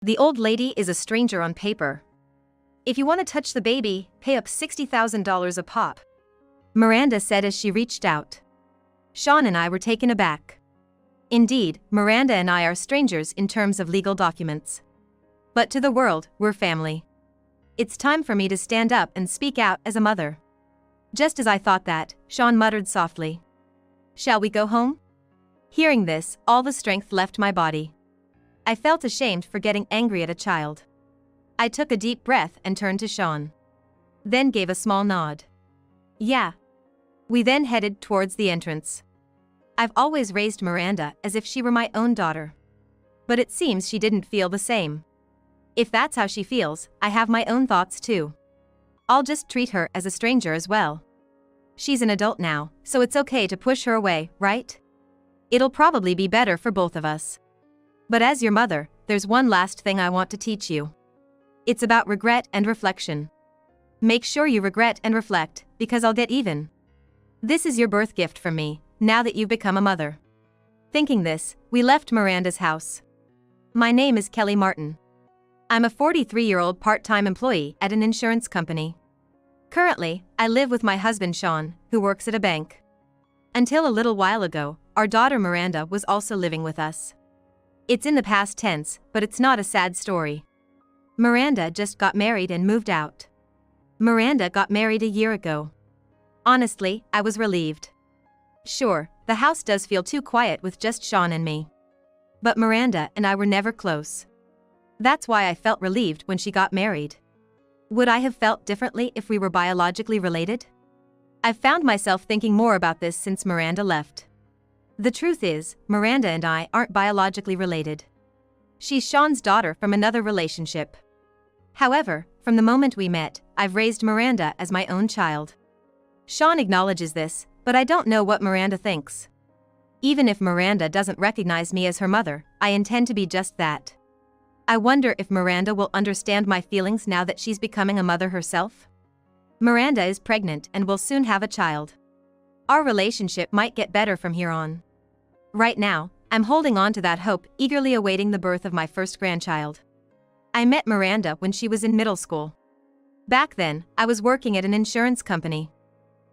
The old lady is a stranger on paper. If you want to touch the baby, pay up $60,000 a pop, Miranda said as she reached out. Sean and I were taken aback. Indeed, Miranda and I are strangers in terms of legal documents. But to the world, we're family. It's time for me to stand up and speak out as a mother. Just as I thought that, Sean muttered softly. Shall we go home? Hearing this, all the strength left my body. I felt ashamed for getting angry at a child. I took a deep breath and turned to Sean. Then gave a small nod. Yeah. We then headed towards the entrance. I've always raised Miranda as if she were my own daughter. But it seems she didn't feel the same. If that's how she feels, I have my own thoughts too. I'll just treat her as a stranger as well. She's an adult now, so it's okay to push her away, right? It'll probably be better for both of us. But as your mother, there's one last thing I want to teach you. It's about regret and reflection. Make sure you regret and reflect, because I'll get even. This is your birth gift from me, now that you've become a mother. Thinking this, we left Miranda's house. My name is Kelly Martin. I'm a 43-year-old part-time employee at an insurance company. Currently, I live with my husband Sean, who works at a bank. Until a little while ago, our daughter Miranda was also living with us. It's in the past tense, but it's not a sad story. Miranda just got married and moved out. Miranda got married a year ago. Honestly, I was relieved. Sure, the house does feel too quiet with just Sean and me. But Miranda and I were never close. That's why I felt relieved when she got married. Would I have felt differently if we were biologically related? I've found myself thinking more about this since Miranda left. The truth is, Miranda and I aren't biologically related. She's Sean's daughter from another relationship. However, from the moment we met, I've raised Miranda as my own child. Sean acknowledges this, but I don't know what Miranda thinks. Even if Miranda doesn't recognize me as her mother, I intend to be just that. I wonder if Miranda will understand my feelings now that she's becoming a mother herself. Miranda is pregnant and will soon have a child. Our relationship might get better from here on. Right now, I'm holding on to that hope, eagerly awaiting the birth of my first grandchild. I met Miranda when she was in middle school. Back then, I was working at an insurance company.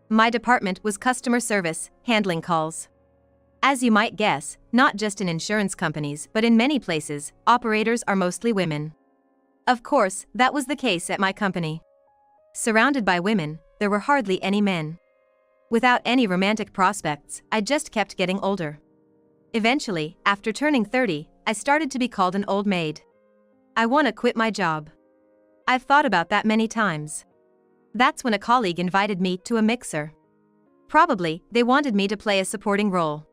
My department was customer service, handling calls. As you might guess, not just in insurance companies but in many places, operators are mostly women. Of course, that was the case at my company. Surrounded by women, there were hardly any men. Without any romantic prospects, I just kept getting older. Eventually, after turning 30, I started to be called an old maid. I want to quit my job. I've thought about that many times. That's when a colleague invited me to a mixer. Probably, they wanted me to play a supporting role.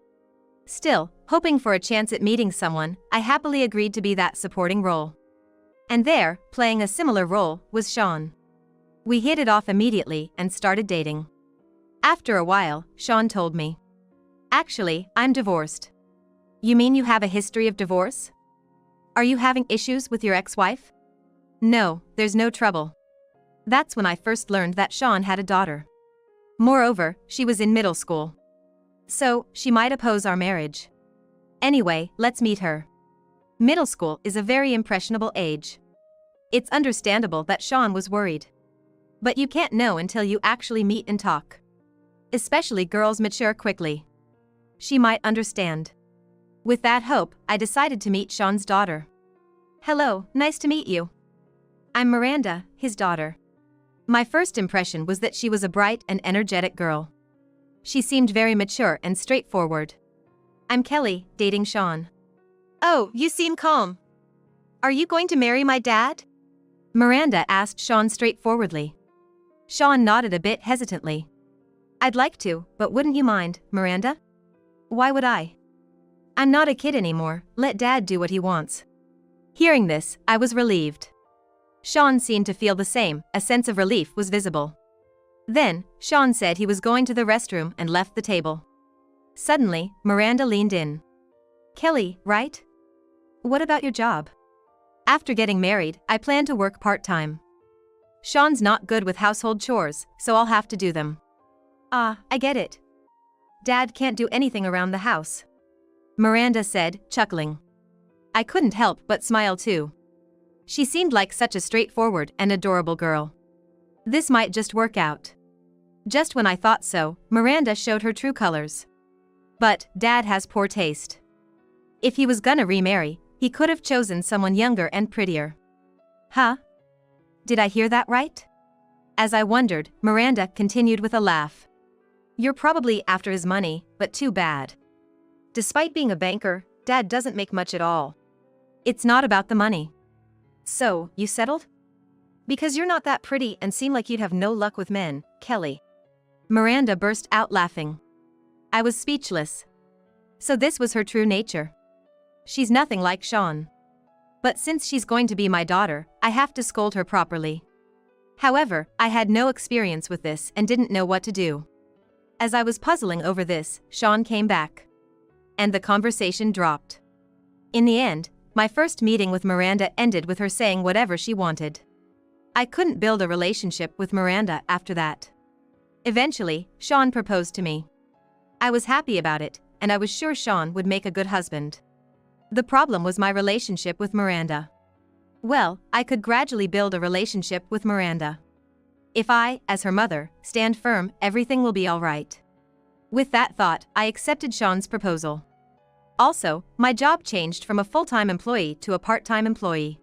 Still, hoping for a chance at meeting someone, I happily agreed to be that supporting role. And there, playing a similar role, was Sean. We hit it off immediately and started dating. After a while, Sean told me. Actually, I'm divorced. You mean you have a history of divorce? Are you having issues with your ex-wife? No, there's no trouble. That's when I first learned that Sean had a daughter. Moreover, she was in middle school. So, she might oppose our marriage. Anyway, let's meet her. Middle school is a very impressionable age. It's understandable that Sean was worried. But you can't know until you actually meet and talk. Especially girls mature quickly. She might understand. With that hope, I decided to meet Sean's daughter. Hello, nice to meet you. I'm Miranda, his daughter. My first impression was that she was a bright and energetic girl. She seemed very mature and straightforward. I'm Kelly, dating Sean. Oh, you seem calm. Are you going to marry my dad? Miranda asked Sean straightforwardly. Sean nodded a bit hesitantly. I'd like to, but wouldn't you mind, Miranda? Why would I? I'm not a kid anymore, let Dad do what he wants. Hearing this, I was relieved. Sean seemed to feel the same, a sense of relief was visible. Then, Sean said he was going to the restroom and left the table. Suddenly, Miranda leaned in. Kelly, right? What about your job? After getting married, I plan to work part-time. Sean's not good with household chores, so I'll have to do them. Ah, I get it. Dad can't do anything around the house. Miranda said, chuckling. I couldn't help but smile too. She seemed like such a straightforward and adorable girl. This might just work out. Just when I thought so, Miranda showed her true colors. But Dad has poor taste. If he was gonna remarry, he could have chosen someone younger and prettier. Huh? Did I hear that right? As I wondered, Miranda continued with a laugh. You're probably after his money, but too bad. Despite being a banker, Dad doesn't make much at all. It's not about the money. So, you settled? Because you're not that pretty and seem like you'd have no luck with men, Kelly. Miranda burst out laughing. I was speechless. So this was her true nature. She's nothing like Sean. But since she's going to be my daughter, I have to scold her properly. However, I had no experience with this and didn't know what to do. As I was puzzling over this, Sean came back. And the conversation dropped. In the end, my first meeting with Miranda ended with her saying whatever she wanted. I couldn't build a relationship with Miranda after that. Eventually, Sean proposed to me. I was happy about it, and I was sure Sean would make a good husband. The problem was my relationship with Miranda. Well, I could gradually build a relationship with Miranda. If I, as her mother, stand firm, everything will be all right. With that thought, I accepted Sean's proposal. Also, my job changed from a full-time employee to a part-time employee.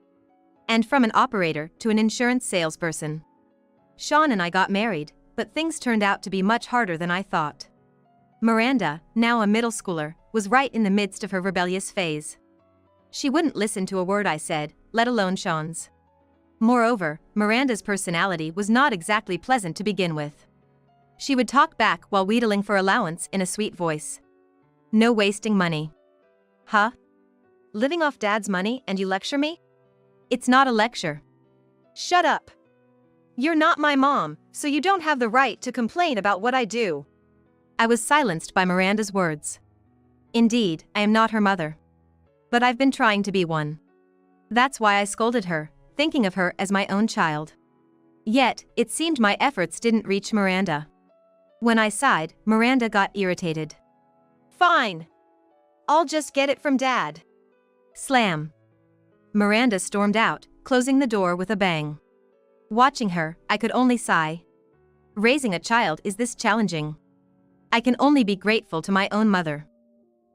And from an operator to an insurance salesperson. Sean and I got married, but things turned out to be much harder than I thought. Miranda, now a middle schooler, was right in the midst of her rebellious phase. She wouldn't listen to a word I said, let alone Sean's. Moreover, Miranda's personality was not exactly pleasant to begin with. She would talk back while wheedling for allowance in a sweet voice. No wasting money. Huh? Living off Dad's money and you lecture me? It's not a lecture. Shut up. You're not my mom, so you don't have the right to complain about what I do. I was silenced by Miranda's words. Indeed, I am not her mother. But I've been trying to be one. That's why I scolded her, thinking of her as my own child. Yet, it seemed my efforts didn't reach Miranda. When I sighed, Miranda got irritated. Fine. I'll just get it from Dad. Slam. Miranda stormed out, closing the door with a bang. Watching her, I could only sigh. Raising a child is this challenging. I can only be grateful to my own mother.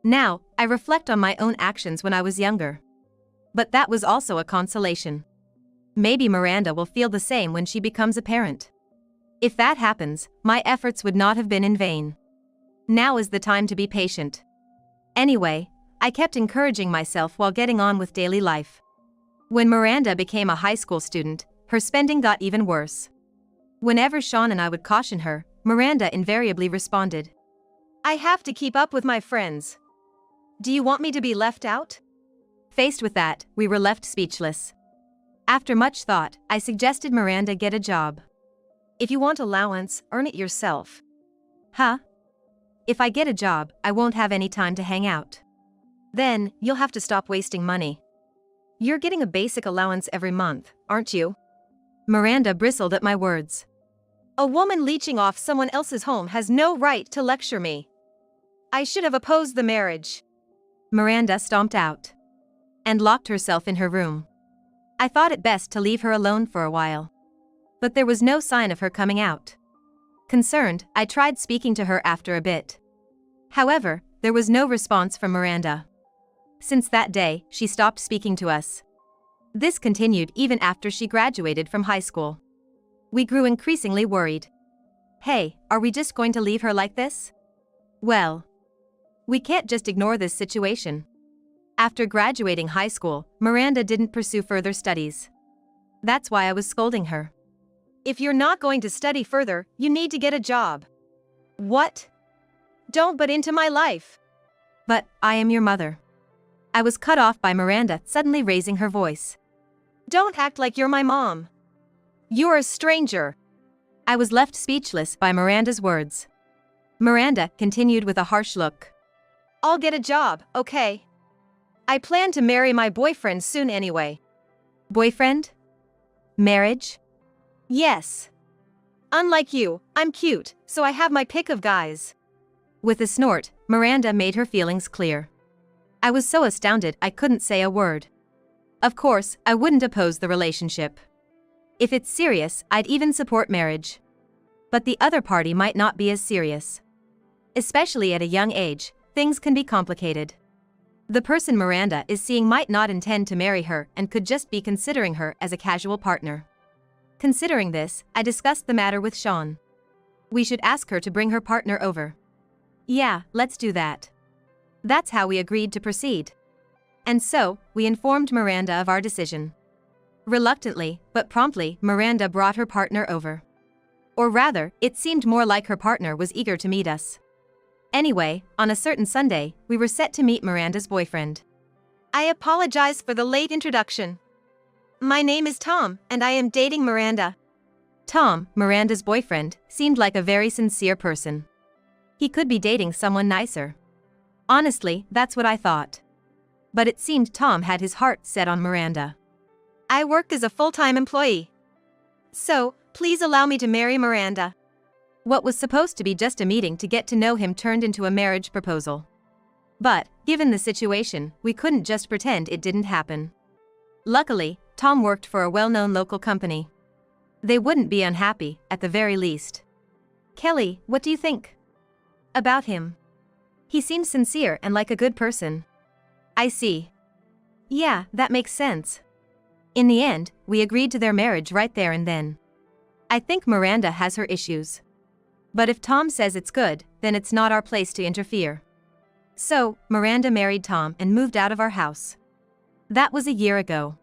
Now, I reflect on my own actions when I was younger. But that was also a consolation. Maybe Miranda will feel the same when she becomes a parent. If that happens, my efforts would not have been in vain. Now is the time to be patient. Anyway, I kept encouraging myself while getting on with daily life. When Miranda became a high school student, her spending got even worse. Whenever Sean and I would caution her, Miranda invariably responded, I have to keep up with my friends. Do you want me to be left out? Faced with that, we were left speechless. After much thought, I suggested Miranda get a job. If you want allowance, earn it yourself. Huh? If I get a job, I won't have any time to hang out. Then, you'll have to stop wasting money. You're getting a basic allowance every month, aren't you? Miranda bristled at my words. A woman leeching off someone else's home has no right to lecture me. I should have opposed the marriage. Miranda stomped out. And locked herself in her room. I thought it best to leave her alone for a while. But there was no sign of her coming out. Concerned, I tried speaking to her after a bit. However, there was no response from Miranda. Since that day, she stopped speaking to us. This continued even after she graduated from high school. We grew increasingly worried. Hey, are we just going to leave her like this? Well, we can't just ignore this situation. After graduating high school, Miranda didn't pursue further studies. That's why I was scolding her. If you're not going to study further, you need to get a job. What? Don't butt into my life. But, I am your mother. I was cut off by Miranda suddenly raising her voice. Don't act like you're my mom. You're a stranger. I was left speechless by Miranda's words. Miranda continued with a harsh look. I'll get a job, okay? I plan to marry my boyfriend soon anyway. Boyfriend? Marriage? Yes. Unlike you, I'm cute, so I have my pick of guys. With a snort, Miranda made her feelings clear. I was so astounded I couldn't say a word. Of course, I wouldn't oppose the relationship. If it's serious, I'd even support marriage. But the other party might not be as serious. Especially at a young age, things can be complicated. The person Miranda is seeing might not intend to marry her and could just be considering her as a casual partner. Considering this, I discussed the matter with Sean. We should ask her to bring her partner over. Yeah, let's do that. That's how we agreed to proceed. And so, we informed Miranda of our decision. Reluctantly, but promptly, Miranda brought her partner over. Or rather, it seemed more like her partner was eager to meet us. Anyway, on a certain Sunday, we were set to meet Miranda's boyfriend. I apologize for the late introduction. My name is Tom, and I am dating Miranda. Tom, Miranda's boyfriend, seemed like a very sincere person. He could be dating someone nicer. Honestly, that's what I thought. But it seemed Tom had his heart set on Miranda. I work as a full-time employee. So, please allow me to marry Miranda. What was supposed to be just a meeting to get to know him turned into a marriage proposal. But, given the situation, we couldn't just pretend it didn't happen. Luckily, Tom worked for a well-known local company. They wouldn't be unhappy, at the very least. Kelly, what do you think about him? He seems sincere and like a good person. I see. Yeah, that makes sense. In the end, we agreed to their marriage right there and then. I think Miranda has her issues. But if Tom says it's good, then it's not our place to interfere. So, Miranda married Tom and moved out of our house. That was a year ago.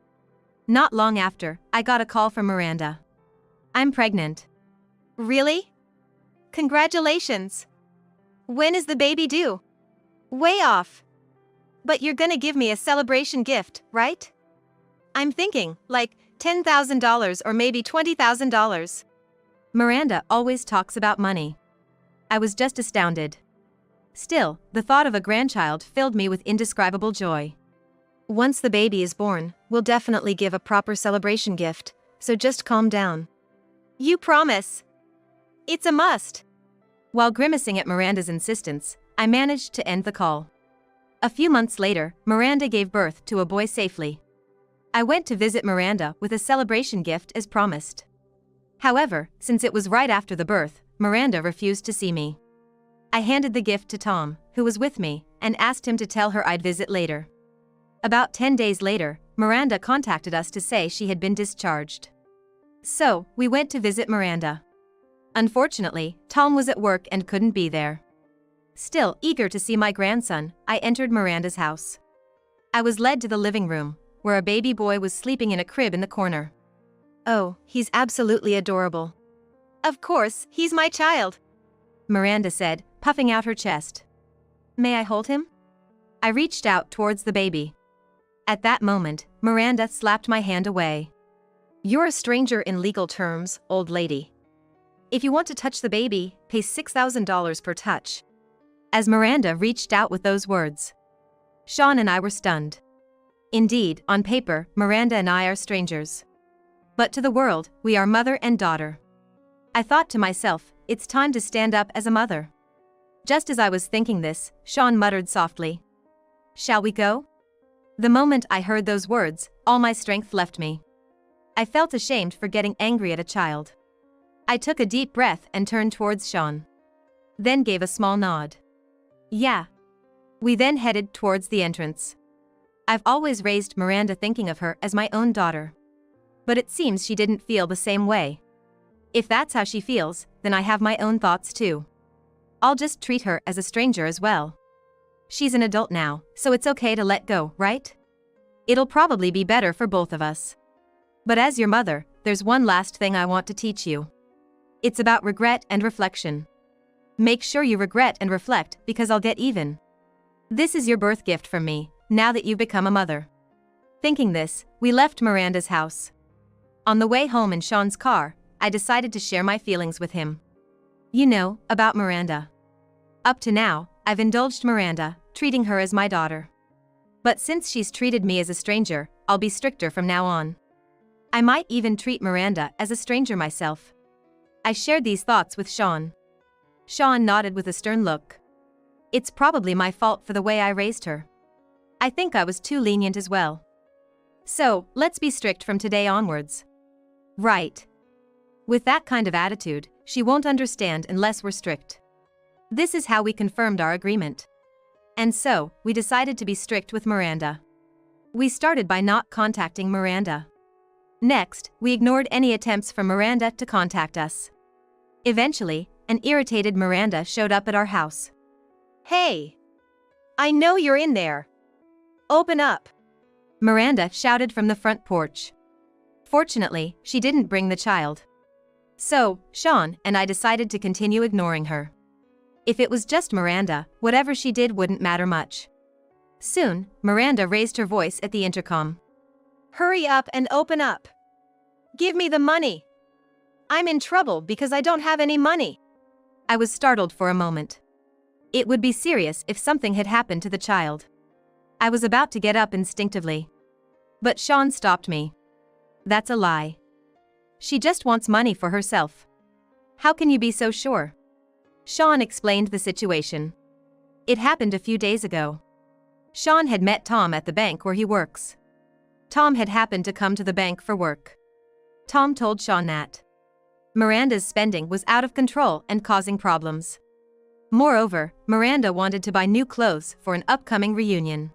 Not long after, I got a call from Miranda. I'm pregnant. Really? Congratulations. When is the baby due? Way off. But you're gonna give me a celebration gift, right? I'm thinking, like, $10,000 or maybe $20,000. Miranda always talks about money. I was just astounded. Still, the thought of a grandchild filled me with indescribable joy. Once the baby is born, we'll definitely give a proper celebration gift, so just calm down. You promise? It's a must. While grimacing at Miranda's insistence, I managed to end the call. A few months later, Miranda gave birth to a boy safely. I went to visit Miranda with a celebration gift as promised. However, since it was right after the birth, Miranda refused to see me. I handed the gift to Tom, who was with me, and asked him to tell her I'd visit later. About 10 days later, Miranda contacted us to say she had been discharged. So, we went to visit Miranda. Unfortunately, Tom was at work and couldn't be there. Still eager to see my grandson, I entered Miranda's house. I was led to the living room, where a baby boy was sleeping in a crib in the corner. Oh, he's absolutely adorable. Of course, he's my child, Miranda said, puffing out her chest. May I hold him? I reached out towards the baby. At that moment, Miranda slapped my hand away. You're a stranger in legal terms, old lady. If you want to touch the baby, pay $6,000 per touch. As Miranda reached out with those words, Sean and I were stunned. Indeed, on paper, Miranda and I are strangers. But to the world, we are mother and daughter. I thought to myself, it's time to stand up as a mother. Just as I was thinking this, Sean muttered softly, Shall we go? The moment I heard those words, all my strength left me. I felt ashamed for getting angry at a child. I took a deep breath and turned towards Sean. Then gave a small nod. Yeah. We then headed towards the entrance. I've always raised Miranda thinking of her as my own daughter. But it seems she didn't feel the same way. If that's how she feels, then I have my own thoughts too. I'll just treat her as a stranger as well. She's an adult now, so it's okay to let go, right? It'll probably be better for both of us. But as your mother, there's one last thing I want to teach you. It's about regret and reflection. Make sure you regret and reflect because I'll get even. This is your birth gift from me, now that you've become a mother. Thinking this, we left Miranda's house. On the way home in Sean's car, I decided to share my feelings with him. You know, about Miranda. Up to now, I've indulged Miranda, treating her as my daughter. But since she's treated me as a stranger, I'll be stricter from now on. I might even treat Miranda as a stranger myself. I shared these thoughts with Sean. Sean nodded with a stern look. It's probably my fault for the way I raised her. I think I was too lenient as well. So, let's be strict from today onwards. Right. With that kind of attitude, she won't understand unless we're strict. This is how we confirmed our agreement. And so, we decided to be strict with Miranda. We started by not contacting Miranda. Next, we ignored any attempts from Miranda to contact us. Eventually, an irritated Miranda showed up at our house. "Hey! I know you're in there. Open up!" Miranda shouted from the front porch. Fortunately, she didn't bring the child. So, Sean and I decided to continue ignoring her. If it was just Miranda, whatever she did wouldn't matter much. Soon, Miranda raised her voice at the intercom. "Hurry up and open up! Give me the money! I'm in trouble because I don't have any money!" I was startled for a moment. It would be serious if something had happened to the child. I was about to get up instinctively. But Sean stopped me. "That's a lie. She just wants money for herself. How can you be so sure?" Sean explained the situation. It happened a few days ago. Sean had met Tom at the bank where he works. Tom had happened to come to the bank for work. Tom told Sean that Miranda's spending was out of control and causing problems. Moreover, Miranda wanted to buy new clothes for an upcoming reunion.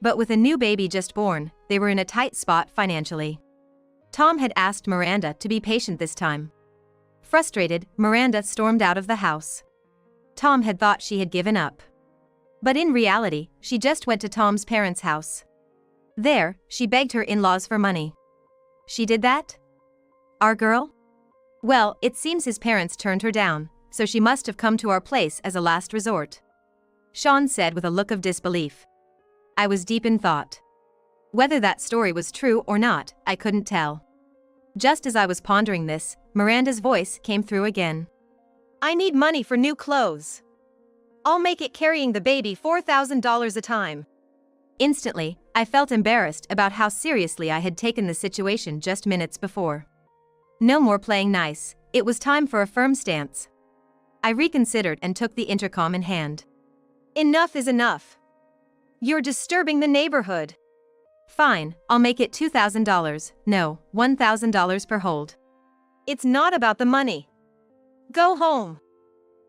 But with a new baby just born, they were in a tight spot financially. Tom had asked Miranda to be patient this time. Frustrated, Miranda stormed out of the house. Tom had thought she had given up. But in reality, she just went to Tom's parents' house. There, she begged her in-laws for money. She did that? Our girl? Well, it seems his parents turned her down, so she must have come to our place as a last resort. Sean said with a look of disbelief. I was deep in thought. Whether that story was true or not, I couldn't tell. Just as I was pondering this, Miranda's voice came through again. "I need money for new clothes. I'll make it carrying the baby $4,000 a time." Instantly, I felt embarrassed about how seriously I had taken the situation just minutes before. No more playing nice, it was time for a firm stance. I reconsidered and took the intercom in hand. "Enough is enough. You're disturbing the neighborhood." "Fine, I'll make it $2,000, no, $1,000 per hold." "It's not about the money. Go home."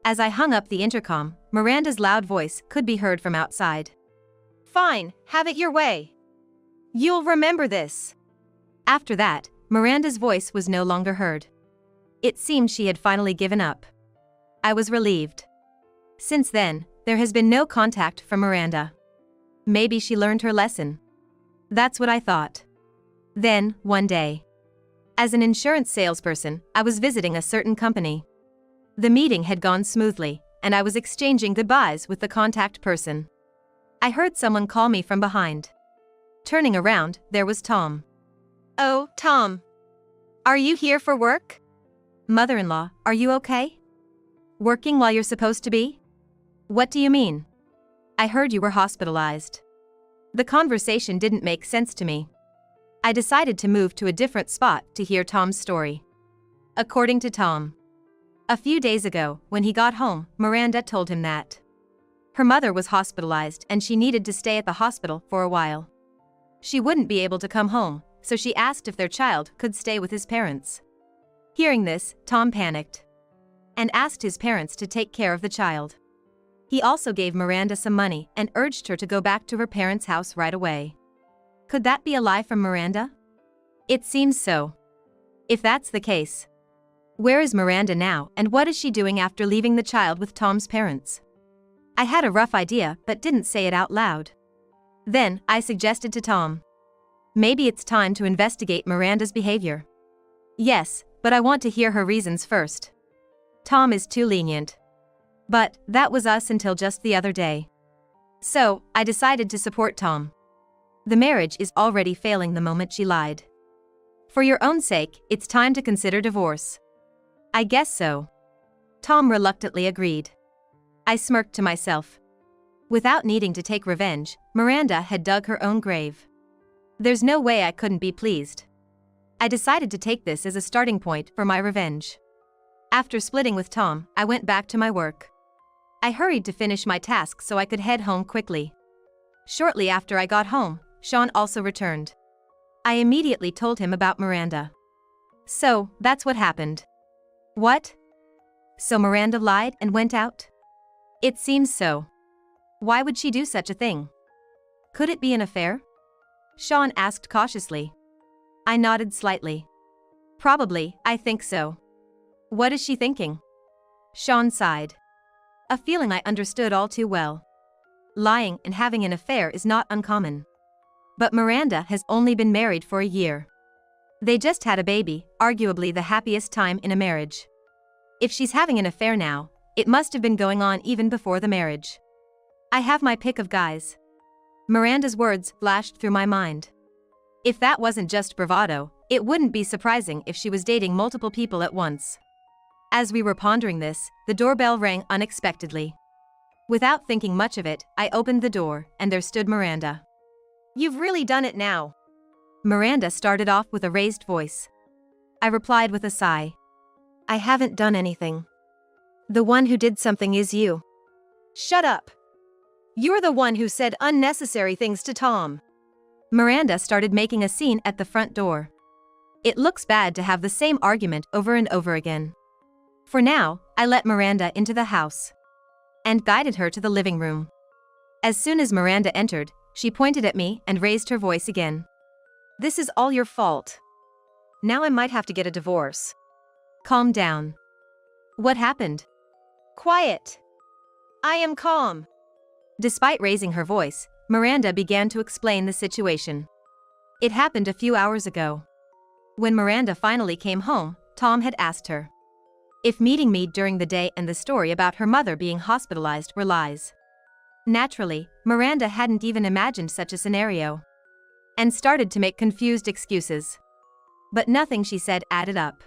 As I hung up the intercom, Miranda's loud voice could be heard from outside. "Fine, have it your way. You'll remember this." After that, Miranda's voice was no longer heard. It seemed she had finally given up. I was relieved. Since then, there has been no contact from Miranda. Maybe she learned her lesson. That's what I thought. Then, one day, as an insurance salesperson, I was visiting a certain company. The meeting had gone smoothly, and I was exchanging goodbyes with the contact person. I heard someone call me from behind. Turning around, there was Tom. "Oh, Tom. Are you here for work?" "Mother-in-law, are you okay? Working while you're supposed to be?" "What do you mean?" "I heard you were hospitalized." The conversation didn't make sense to me. I decided to move to a different spot to hear Tom's story. According to Tom, a few days ago, when he got home, Miranda told him that her mother was hospitalized and she needed to stay at the hospital for a while. She wouldn't be able to come home, so she asked if their child could stay with his parents. Hearing this, Tom panicked and asked his parents to take care of the child. He also gave Miranda some money and urged her to go back to her parents' house right away. Could that be a lie from Miranda? It seems so. If that's the case, where is Miranda now and what is she doing after leaving the child with Tom's parents? I had a rough idea but didn't say it out loud. Then, I suggested to Tom, maybe it's time to investigate Miranda's behavior. Yes, but I want to hear her reasons first. Tom is too lenient. But, that was us until just the other day. So, I decided to support Tom. The marriage is already failing the moment she lied. For your own sake, it's time to consider divorce. I guess so. Tom reluctantly agreed. I smirked to myself. Without needing to take revenge, Miranda had dug her own grave. There's no way I couldn't be pleased. I decided to take this as a starting point for my revenge. After splitting with Tom, I went back to my work. I hurried to finish my task so I could head home quickly. Shortly after I got home, Sean also returned. I immediately told him about Miranda. So, that's what happened. What? So Miranda lied and went out? It seems so. Why would she do such a thing? Could it be an affair? Sean asked cautiously. I nodded slightly. Probably, I think so. What is she thinking? Sean sighed. A feeling I understood all too well. Lying and having an affair is not uncommon. But Miranda has only been married for a year. They just had a baby, arguably the happiest time in a marriage. If she's having an affair now, it must have been going on even before the marriage. I have my pick of guys. Miranda's words flashed through my mind. If that wasn't just bravado, it wouldn't be surprising if she was dating multiple people at once. As we were pondering this, the doorbell rang unexpectedly. Without thinking much of it, I opened the door, and there stood Miranda. You've really done it now. Miranda started off with a raised voice. I replied with a sigh. I haven't done anything. The one who did something is you. Shut up. You're the one who said unnecessary things to Tom. Miranda started making a scene at the front door. It looks bad to have the same argument over and over again. For now, I let Miranda into the house and guided her to the living room. As soon as Miranda entered, she pointed at me and raised her voice again. This is all your fault. Now I might have to get a divorce. Calm down. What happened? Quiet. I am calm. Despite raising her voice, Miranda began to explain the situation. It happened a few hours ago. When Miranda finally came home, Tom had asked her if meeting me during the day and the story about her mother being hospitalized were lies. Naturally, Miranda hadn't even imagined such a scenario and started to make confused excuses. But nothing she said added up.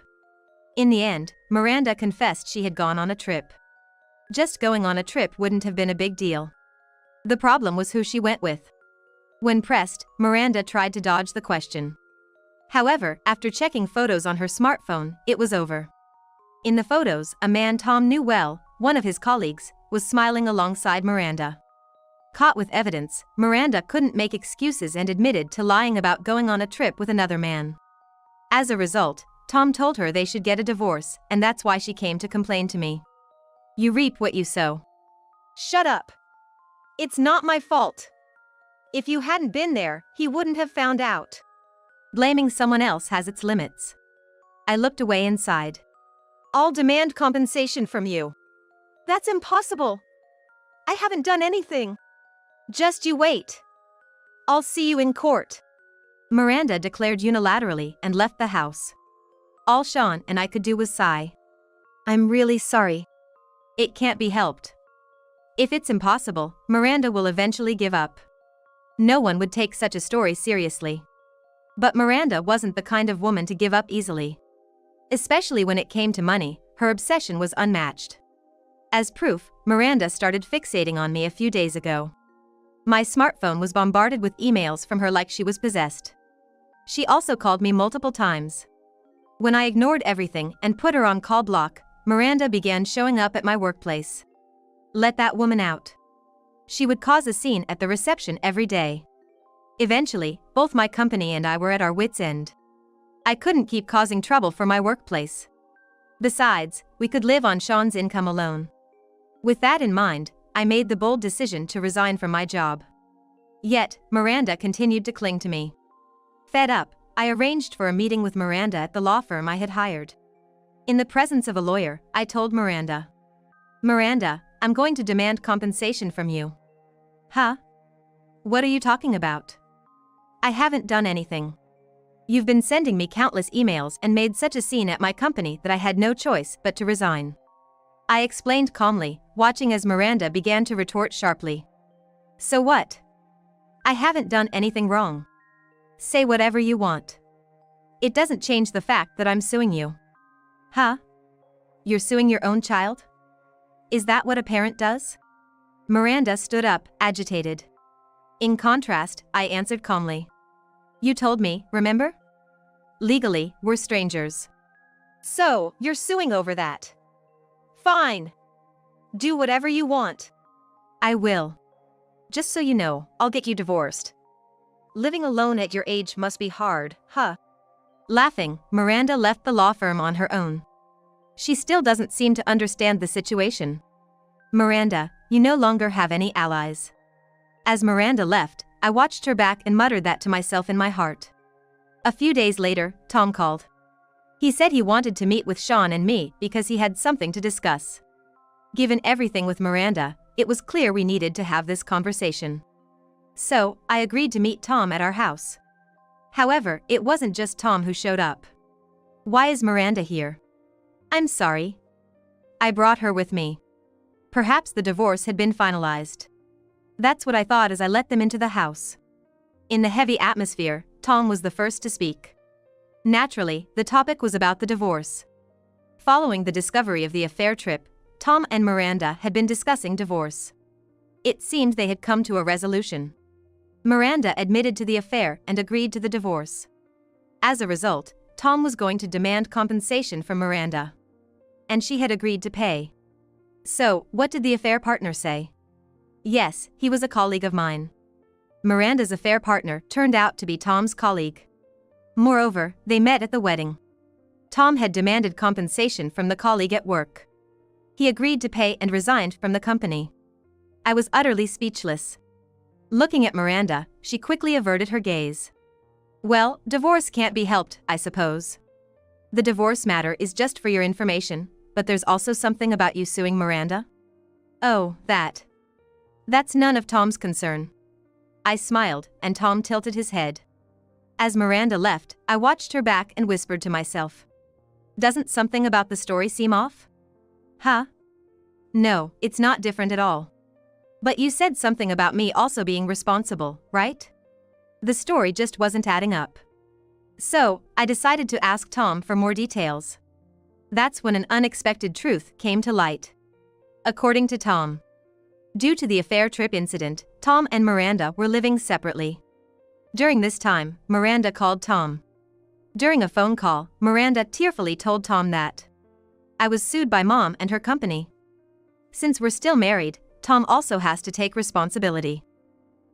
In the end, Miranda confessed she had gone on a trip. Just going on a trip wouldn't have been a big deal. The problem was who she went with. When pressed, Miranda tried to dodge the question. However, after checking photos on her smartphone, it was over. In the photos, a man Tom knew well, one of his colleagues, was smiling alongside Miranda. Caught with evidence, Miranda couldn't make excuses and admitted to lying about going on a trip with another man. As a result, Tom told her they should get a divorce, and that's why she came to complain to me. You reap what you sow. Shut up. It's not my fault. If you hadn't been there, he wouldn't have found out. Blaming someone else has its limits. I looked away and sighed. I'll demand compensation from you. That's impossible. I haven't done anything. Just you wait. I'll see you in court. Miranda declared unilaterally and left the house. All Sean and I could do was sigh. I'm really sorry. It can't be helped. If it's impossible, Miranda will eventually give up. No one would take such a story seriously. But Miranda wasn't the kind of woman to give up easily. Especially when it came to money, her obsession was unmatched. As proof, Miranda started fixating on me a few days ago. My smartphone was bombarded with emails from her like she was possessed. She also called me multiple times. When I ignored everything and put her on call block, Miranda began showing up at my workplace. Let that woman out. She would cause a scene at the reception every day. Eventually, both my company and I were at our wits' end. I couldn't keep causing trouble for my workplace. Besides, we could live on Sean's income alone. With that in mind, I made the bold decision to resign from my job. Yet, Miranda continued to cling to me. Fed up, I arranged for a meeting with Miranda at the law firm I had hired. In the presence of a lawyer, I told Miranda, I'm going to demand compensation from you. Huh? What are you talking about? I haven't done anything. You've been sending me countless emails and made such a scene at my company that I had no choice but to resign. I explained calmly, watching as Miranda began to retort sharply. So what? I haven't done anything wrong. Say whatever you want. It doesn't change the fact that I'm suing you. Huh? You're suing your own child? Is that what a parent does? Miranda stood up, agitated. In contrast, I answered calmly. You told me, remember? Legally, we're strangers. So, you're suing over that? Fine. Do whatever you want. I will. Just so you know, I'll get you divorced. living alone at your age must be hard, huh? Laughing, Miranda left the law firm on her own. She still doesn't seem to understand the situation. Miranda, you no longer have any allies. As Miranda left, I watched her back and muttered that to myself in my heart. A few days later, Tom called. He said he wanted to meet with Sean and me because he had something to discuss. Given everything with Miranda, it was clear we needed to have this conversation. So, I agreed to meet Tom at our house. However, it wasn't just Tom who showed up. Why is Miranda here? I'm sorry. I brought her with me. Perhaps the divorce had been finalized. That's what I thought as I let them into the house. In the heavy atmosphere, Tom was the first to speak. Naturally, the topic was about the divorce. Following the discovery of the affair trip, Tom and Miranda had been discussing divorce. It seemed they had come to a resolution. Miranda admitted to the affair and agreed to the divorce. As a result, Tom was going to demand compensation from Miranda. And she had agreed to pay. So, what did the affair partner say? Yes, he was a colleague of mine. Miranda's affair partner turned out to be Tom's colleague. Moreover, they met at the wedding. Tom had demanded compensation from the colleague at work. He agreed to pay and resigned from the company. I was utterly speechless. Looking at Miranda, she quickly averted her gaze. Well, divorce can't be helped, I suppose. The divorce matter is just for your information, but there's also something about you suing Miranda? Oh, that. That's none of Tom's concern. I smiled, and Tom tilted his head. As Miranda left, I watched her back and whispered to myself. Doesn't something about the story seem off? Huh? No, it's not different at all. But you said something about me also being responsible, right? The story just wasn't adding up. So, I decided to ask Tom for more details. That's when an unexpected truth came to light. According to Tom, due to the affair trip incident, Tom and Miranda were living separately. During this time, Miranda called Tom. During a phone call, Miranda tearfully told Tom that I was sued by Mom and her company. Since we're still married, Tom also has to take responsibility.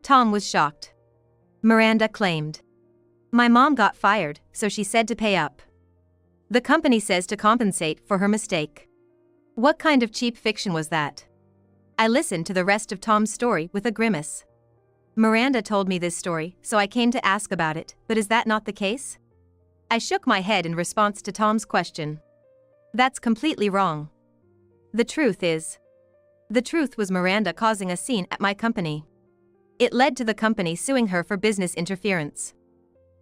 Tom was shocked. Miranda claimed, my mom got fired, so she said to pay up. The company says to compensate for her mistake. What kind of cheap fiction was that? I listened to the rest of Tom's story with a grimace. Miranda told me this story, so I came to ask about it, but is that not the case? I shook my head in response to Tom's question. That's completely wrong. The truth was Miranda causing a scene at my company. It led to the company suing her for business interference.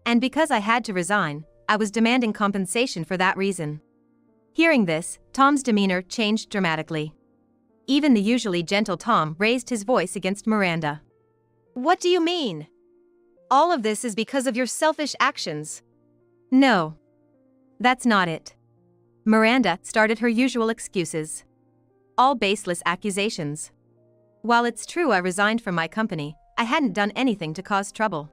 And because I had to resign, I was demanding compensation for that reason. Hearing this, Tom's demeanor changed dramatically. Even the usually gentle Tom raised his voice against Miranda. What do you mean? All of this is because of your selfish actions. No. That's not it. Miranda started her usual excuses. All baseless accusations. While it's true I resigned from my company, I hadn't done anything to cause trouble.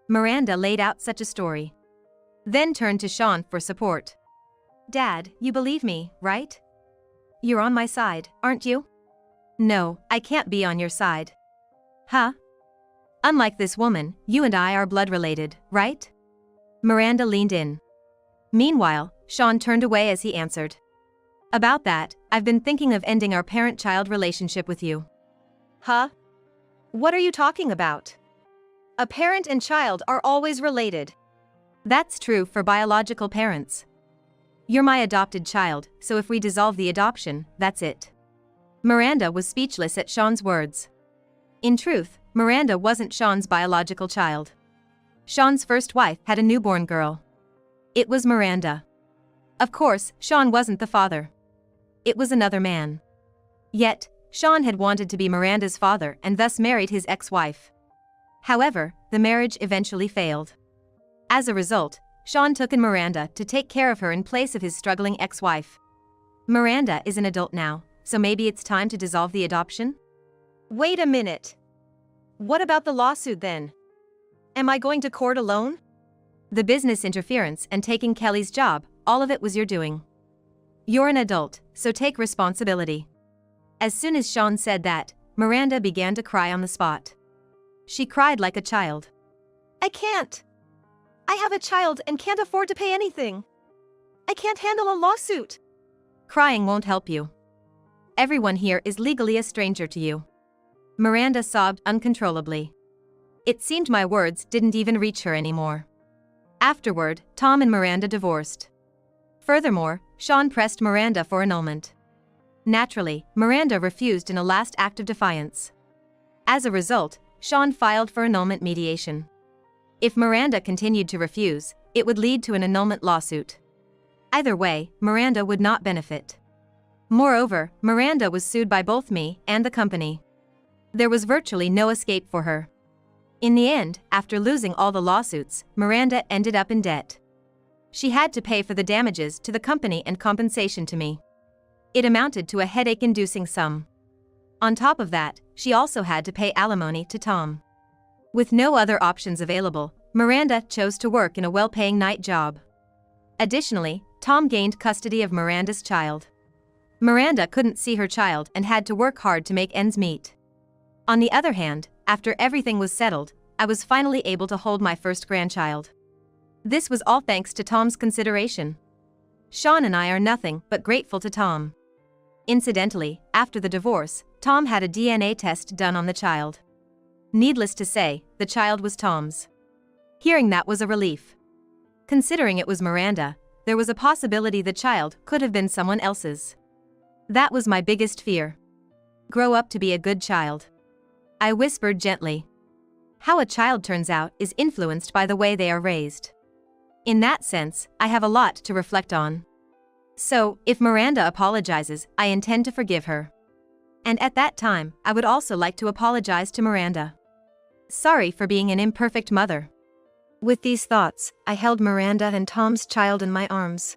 Miranda laid out such a story. Then turned to Sean for support. Dad, you believe me, right? You're on my side, aren't you? No, I can't be on your side. Huh? Unlike this woman, you and I are blood related, right? Miranda leaned in. Meanwhile, Sean turned away as he answered. About that, I've been thinking of ending our parent-child relationship with you. Huh? What are you talking about? A parent and child are always related. That's true for biological parents. You're my adopted child, so if we dissolve the adoption, that's it. Miranda was speechless at Sean's words. In truth, Miranda wasn't Sean's biological child. Sean's first wife had a newborn girl. It was Miranda. Of course, Sean wasn't the father. It was another man. Yet, Sean had wanted to be Miranda's father and thus married his ex-wife. However, the marriage eventually failed. As a result, Sean took in Miranda to take care of her in place of his struggling ex-wife. Miranda is an adult now, so maybe it's time to dissolve the adoption? Wait a minute. What about the lawsuit then? Am I going to court alone? The business interference and taking Kelly's job, all of it was your doing. You're an adult, so take responsibility. As soon as Sean said that, Miranda began to cry on the spot. She cried like a child. I can't. I have a child and can't afford to pay anything. I can't handle a lawsuit. Crying won't help you. Everyone here is legally a stranger to you. Miranda sobbed uncontrollably. It seemed my words didn't even reach her anymore. Afterward, Tom and Miranda divorced. Furthermore, Sean pressed Miranda for annulment. Naturally, Miranda refused in a last act of defiance. As a result, Sean filed for annulment mediation. If Miranda continued to refuse, it would lead to an annulment lawsuit. Either way, Miranda would not benefit. Moreover, Miranda was sued by both me and the company. There was virtually no escape for her. In the end, after losing all the lawsuits, Miranda ended up in debt. She had to pay for the damages to the company and compensation to me. It amounted to a headache-inducing sum. On top of that, she also had to pay alimony to Tom. With no other options available, Miranda chose to work in a well-paying night job. Additionally, Tom gained custody of Miranda's child. Miranda couldn't see her child and had to work hard to make ends meet. On the other hand, after everything was settled, I was finally able to hold my first grandchild. This was all thanks to Tom's consideration. Sean and I are nothing but grateful to Tom. Incidentally, after the divorce, Tom had a DNA test done on the child. Needless to say, the child was Tom's. Hearing that was a relief. Considering it was Miranda, there was a possibility the child could have been someone else's. That was my biggest fear. Grow up to be a good child. I whispered gently. How a child turns out is influenced by the way they are raised. In that sense, I have a lot to reflect on. So, if Miranda apologizes, I intend to forgive her. And at that time, I would also like to apologize to Miranda. Sorry for being an imperfect mother. With these thoughts, I held Miranda and Tom's child in my arms.